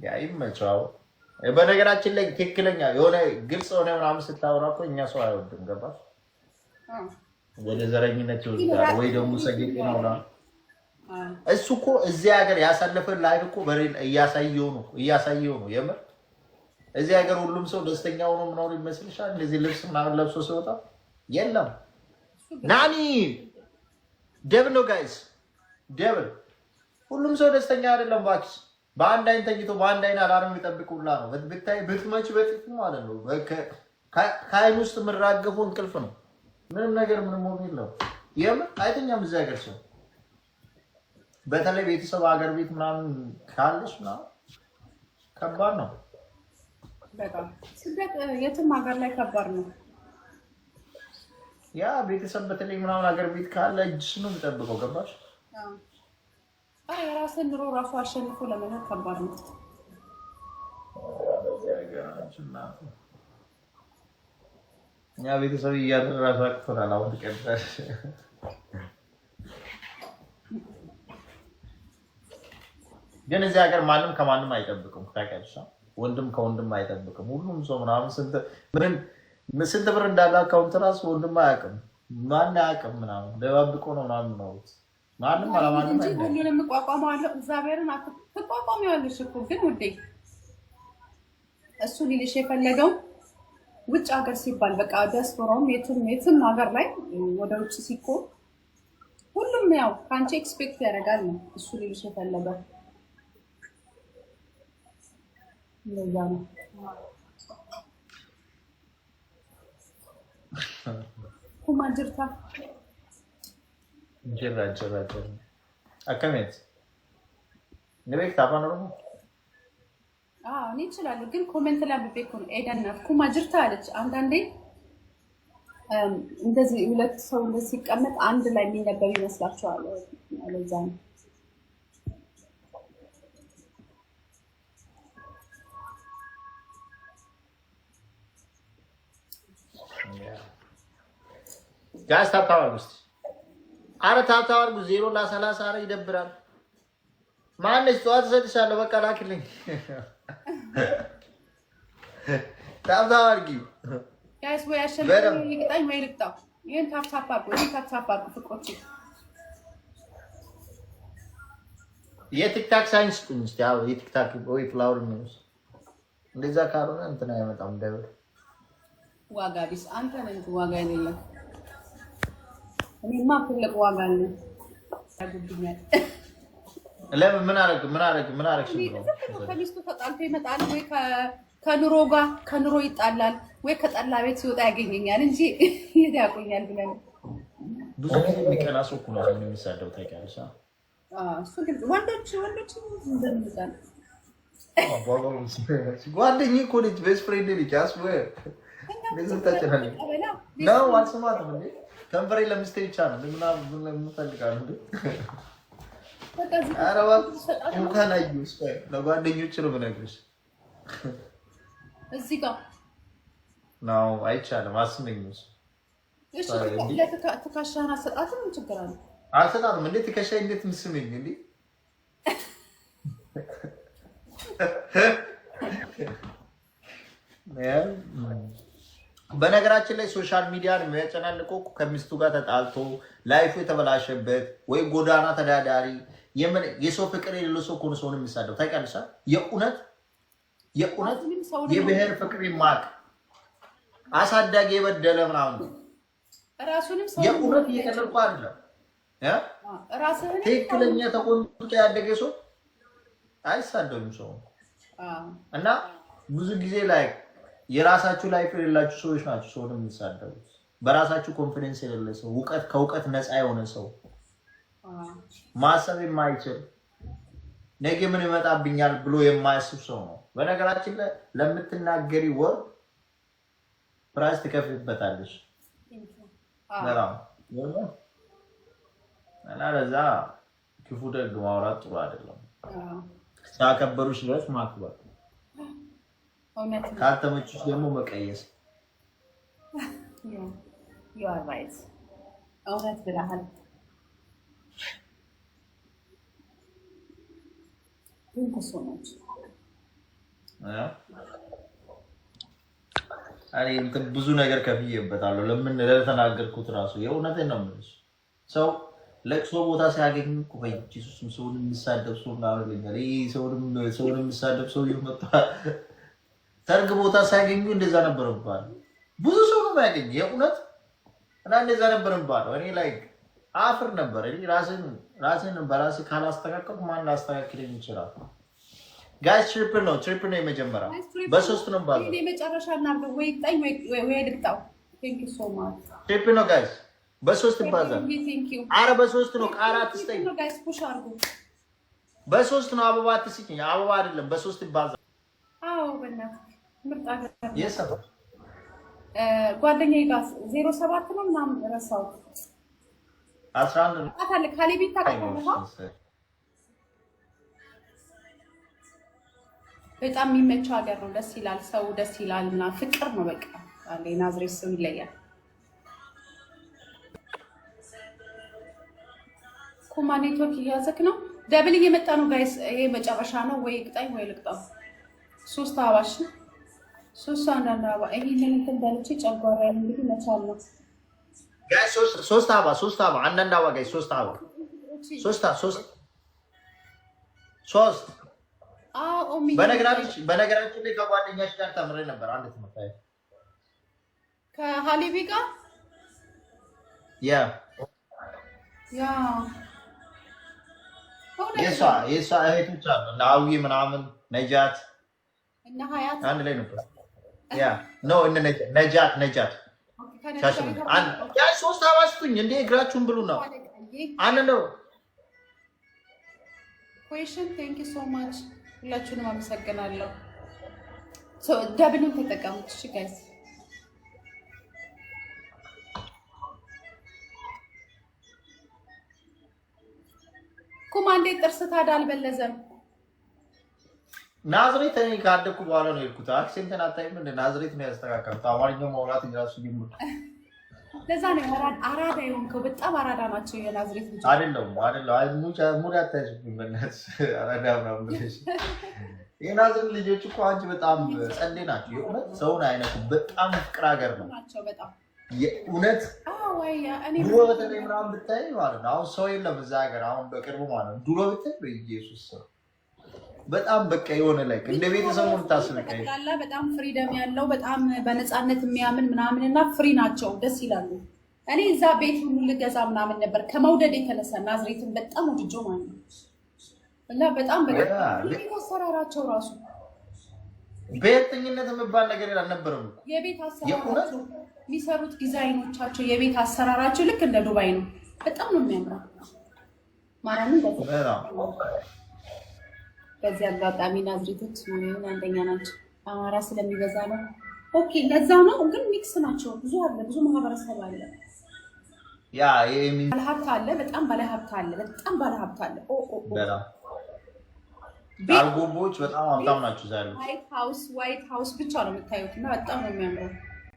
ያይመቻው በነገራችን ላይ ትክክለኛ የሆነ ግልጽ ሆነ ምናምን ስታወራ እኮ እኛ ሰው አይወድም ገባሽ ወደ ዘረኝነት ይወስዳል ወይ ደግሞ ሰግጤ ነውና እሱ እኮ እዚህ ሀገር ያሳለፈ ላይፍ እኮ በሬል እያሳየው ነው የምር እዚህ ሀገር ሁሉም ሰው ደስተኛ ሆኖ ምናምን ይመስልሻል እንደዚህ ልብስ ምናምን ለብሶ ሲወጣ የለም ናኒ ደብል ነው ጋይስ ደብል ሁሉም ሰው ደስተኛ አይደለም ባክስ በአንድ አይን ተኝቶ በአንድ አይን አላርም ይጠብቁላ ነው ብታይ ብትመጪ በጥፍ ማለት ነው ከአይን ውስጥ የምራገፈው እንቅልፍ ነው ምንም ነገር ምንም ሆኖ የለው የምር አይተኛም እዚህ ሀገር ሰው በተለይ ቤተሰብ ሀገር ቤት ምናምን ካለሽ ምናምን ከባድ ነው በጣም ስደት የትም ሀገር ላይ ከባድ ነው ያ ቤተሰብ በተለይ ምናምን ሀገር ቤት ካለ እጅሽ ነው የሚጠብቀው ገባሽ አይ ራስን ኑሮ ራሱ አሸንፎ ለመኖር ከባድ ነው ያ ቤተሰብ እያደረሰ አቅቶናል አሁን ቀጥታሽ ግን እዚህ ሀገር ማንም ከማንም አይጠብቅም ታውቂያለሽ ወንድም ከወንድም አይጠብቅም ሁሉም ሰው ምናምን ስንት ብር እንዳለ አካውንት ራሱ ወንድም አያውቅም ማን አያውቅም ምናምን ደባብቆ ነው ምናምን ነው ማንም አላማንም እንጂ ሁሉንም ቋቋማለሁ እግዚአብሔርን ተቋቋሚዋለሽ እኮ ግን ውዴ እሱ ሊልሽ የፈለገው ውጭ ሀገር ሲባል በቃ ዲያስፖራውም የትም ሀገር ላይ ወደ ውጭ ሲኮን ሁሉም ያው ካንቺ ኤክስፔክት ያደርጋል ነው እሱ ሊልሽ የፈለገው ለዛ ነው ኩማጅርታ ጀራ አከሜት ነቤክ ታባነሩ እኔ እችላለሁ ግን ኮሜንት ላይ በቤት ነው ኤደን ኩማጅርታ አለች አንዳንዴ እንደዚህ ሁለት ሰው ሲቀመጥ አንድ ላይ የሚነበብ ይመስላችኋል ለዛ ነው ጋስ ታታዋል ውስጥ አረ ታታዋል 0 ለ30 አረ ይደብራል ማንስ ተዋት ሰጥሻለሁ በቃ ላክልኝ ታታዋል ጋይስ ወይ አሸንፈኝ ይቅጣኝ ወይ ልቅጣው ይሄን ታፕታፕ ፍቅሮች የቲክታክ ሳይንስ ኩንስ ያው የቲክታክ ወይ ፍላወር ኒውስ እንደዛ ካልሆነ እንትን አይመጣም ደብል ዋጋ ቢስ አንተ ነህ ዋጋ የሌለው እኔማ ትልቅ ዋጋ አለ አግብኛል ለምን ምን አረግሽ ከሚስቱ ተጣልቶ ይመጣል ወይ ከኑሮ ይጣላል ወይ ከጠላ ቤት ሲወጣ ያገኘኛል እንጂ ይዳቆኛል ብለን ብዙ ጊዜ የሚቀና ሰው እኮ ነው የሚሳደው ታውቂያለሽ እሱ ግን ወንዶች እንደምንዛል ጓደኛዬ እኮ ነች ቤስት ፍሬንድ ነች ያስወ ለዚህ ታጨናል ነው አልሰማትም እንዴ ከንፈሬ ለምስቴ ብቻ ነው ምናምን የምፈልጋለሁ እንዴ አረባ እንኳን አዩስ ለጓደኞች ነው ብነግርሽ እዚህ ጋር ነው አይቻልም አስመኝሽ እሺ ተካሻና ሰጣትም ችግር አለ አልሰጣትም እንዴ ተካሻይ እንዴት ምስመኝ እንዴ በነገራችን ላይ ሶሻል ሚዲያን የሚያጨናንቀው ከሚስቱ ጋር ተጣልቶ ላይፉ የተበላሸበት ወይ ጎዳና ተዳዳሪ የሰው ፍቅር የሌለው ሰው ኮን ሰውን የሚሳደው ታውቂያለሽ የእውነት የብሔር ፍቅር ይማቅ አሳዳጊ የበደለ ምናምን ራሱንም ሰው የእውነት እየቀለልኩ አይደለም ራስህን ትክክለኛ ተቆንጦ ያደገ ሰው አይሳደውም ሰው እና ብዙ ጊዜ ላይ የራሳችሁ ላይፍ የሌላችሁ ሰዎች ናቸው ሰውን የሚሳደቡት በራሳችሁ ኮንፊደንስ የሌለ ሰው ከእውቀት ነፃ የሆነ ሰው ማሰብ የማይችል ነገ ምን ይመጣብኛል ብሎ የማያስብ ሰው ነው በነገራችን ላይ ለምትናገሪ ወር ፕራይስ ትከፍልበታለሽ ለራም እና ለዛ ክፉ ደግ ማውራት ጥሩ አይደለም ሳከበሩሽ ድረስ ማክበር ካልተመችሽ ደግሞ መቀየስ you are right እውነት ብለሃል Thank you so much እኔ እንትን ብዙ ነገር ከፍዬበታለሁ። ለምን ለተናገርኩት ራሱ የእውነቴን ነው የምልሽ። ሰው ለቅሶ ቦታ ሲያገኝ እኮ በኢየሱስም ሰውን የሚሳደብ ሰው ምናምን ይለኛል። ይሄ ሰውን የሚሳደብ ሰው ይመጣ ሰርግ ቦታ ሲያገኙ እንደዛ ነበር የሚባለው። ብዙ ሰው ነው የሚያገኝ የእውነት እና እንደዛ ነበር የሚባለው። እኔ ላይ አፍር ነበር። እኔ ራሴን በራሴ ካላስተካከልኩ ማን ላስተካክለኝ ይችላል? ጋይስ ትሪፕል ነው የመጀመሪያ በሶስት ነው ባለው እኔ መጨረሻ እናድርገው ወይ ጣይ ወይ ልቅጣው። ቴንክ ዩ ሶ ማች ትሪፕል ነው ጋይስ በሶስት ይባዛል። አረ በሶስት ነው ቃራት ስጠኝ ጋይስ ፑሽ አድርጉ። በሶስት ነው አበባ አትስጭኝ። አበባ አይደለም በሶስት ይባዛል። አዎ በእናትህ ምርጥ አገር የሰፈ ጓደኛዬ ጋር 07 ነው ምናምን ረሳው 11 ነው አታለ ካሌቢታ ከሆነ በጣም የሚመች ሀገር ነው። ደስ ይላል፣ ሰው ደስ ይላል እና ፍቅር ነው በቃ አለ። ናዝሬት ሰው ይለያል። ኮማ ኔትወርክ እያዘክ ነው። ደብል እየመጣ ነው ጋይስ። ይሄ መጨረሻ ነው ወይ ቅጣኝ ወይ ልቅጣው። 3 አባሽ 3 አንዳንድ አባ ይሄንን እንትን በልቼ ጨጓራ እንግዲህ መቻል ነው ጋይስ። 3 አባ አንዳንድ አባ ጋይስ 3 አባ 3 በነገራችን ላይ ከጓደኛሽ ጋር ተምሬ ነበር። አንድ ትምህርት አይ ከሀሊቢ ጋር ያ የሷ እህቶች አሉ ናዊ ምናምን ነጃት እና ሀያት አንድ ላይ ነበር። ያ ነው እነ ነጃት ሻሽም ያ 3 አባስቱኝ እንዴ እግራችሁን ብሉ ነው አንድ ነው። ኩዌሽን ቴንክ ዩ ሶ ማች ሁላችሁንም አመሰግናለሁ። ደብሉን ተጠቀሙት እሺ ጋይስ። ኮማንዴ ጥርስ ታዲያ አልበለዘም። ናዝሬት እኔ ካደኩ በኋላ ነው የሄድኩት። አክሴንትን አታይም እንደ ናዝሬት ነው ያስተካከሉት። አማርኛው ማውራት እራሱ ይሙር ለዛ ነው አራዳ የሆንከው። በጣም አራዳ ናቸው የናዝሬት ልጅ። አይደለም አይ ሙድ አታይም በእናትሽ አራዳ ነው ብለሽ የናዝሬት ልጆች እኮ አንቺ በጣም ጸዴ ናቸው። የእውነት ሰውን አይነቱ በጣም ፍቅር ሀገር ነው ናቸው በጣም የእውነት። እኔ ድሮ በተለይ ምናምን ብታይ ማለት ነው አሁን ሰው የለም እዛ ሀገር አሁን በቅርቡ ማለት ነው። ድሮ ብታይ በኢየሱስ ሰው በጣም በቃ የሆነ ላይ እንደ ቤተሰቡ ታስበቀኝ በጣም ፍሪደም ያለው በጣም በነፃነት የሚያምን ምናምን እና ፍሪ ናቸው። ደስ ይላሉ። እኔ እዛ ቤት ሁሉ ልገዛ ምናምን ነበር ከመውደድ የተነሳ ናዝሬትን በጣም ወድጆ ማለት ነው። እና በጣም በቃ አሰራራቸው ራሱ ብሔርተኝነት የሚባል ነገር አልነበረም። የቤት አሰራራቸው የሚሰሩት ዲዛይኖቻቸው የቤት አሰራራቸው ልክ እንደ ዱባይ ነው። በጣም ነው የሚያምረው ማርያምን በዚህ አጋጣሚ ናዝሬቶች ምን አንደኛ ናቸው። አማራ ስለሚበዛ ነው። ኦኬ ለዛ ነው። ግን ሚክስ ናቸው። ብዙ አለ፣ ብዙ ማህበረሰብ አለ። ያ ባለሀብት አለ፣ በጣም ባለሀብት አለ፣ በጣም ባለሀብት አለ። ዳልጎቦች በጣም ሀብታም ናቸው። ዛሬ ዋይት ሃውስ ብቻ ነው የምታዩት እና በጣም ነው የሚያምረው።